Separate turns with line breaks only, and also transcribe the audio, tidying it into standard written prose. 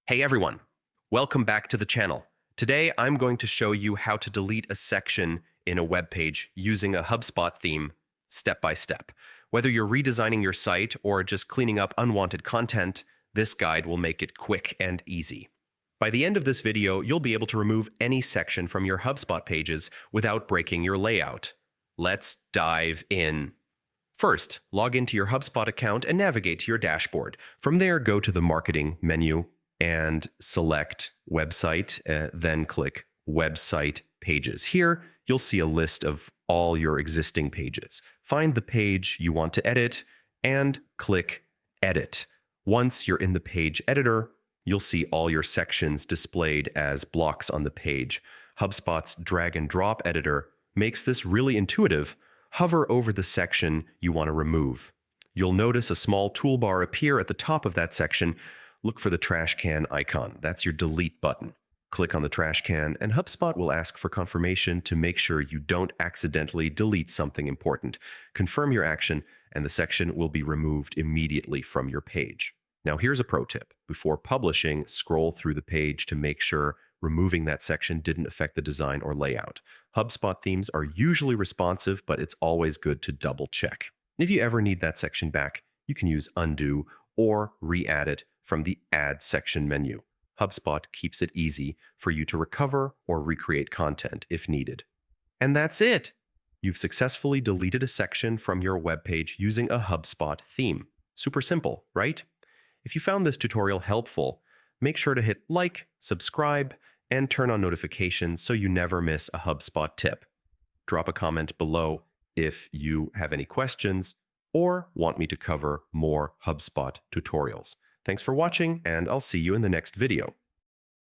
Hey everyone, welcome back to the channel. Today I'm going to show you how to delete a section in a web page using a HubSpot theme step by step. Whether you're redesigning your site or just cleaning up unwanted content, this guide will make it quick and easy. By the end of this video, you'll be able to remove any section from your HubSpot pages without breaking your layout. Let's dive in. First, log into your HubSpot account and navigate to your dashboard. From there, go to the Marketing menu and select Website, then click Website Pages. Here, you'll see a list of all your existing pages. Find the page you want to edit and click Edit. Once you're in the page editor, you'll see all your sections displayed as blocks on the page. HubSpot's drag and drop editor makes this really intuitive. Hover over the section you want to remove. You'll notice a small toolbar appear at the top of that section. Look for the trash can icon. That's your delete button. Click on the trash can, and HubSpot will ask for confirmation to make sure you don't accidentally delete something important. Confirm your action, and the section will be removed immediately from your page. Now, here's a pro tip. Before publishing, scroll through the page to make sure removing that section didn't affect the design or layout. HubSpot themes are usually responsive, but it's always good to double check. If you ever need that section back, you can use undo or re-add it from the Add Section menu. HubSpot keeps it easy for you to recover or recreate content if needed. And that's it! You've successfully deleted a section from your web page using a HubSpot theme. Super simple, right? If you found this tutorial helpful, make sure to hit like, subscribe, and turn on notifications so you never miss a HubSpot tip. Drop a comment below if you have any questions or want me to cover more HubSpot tutorials. Thanks for watching, and I'll see you in the next video.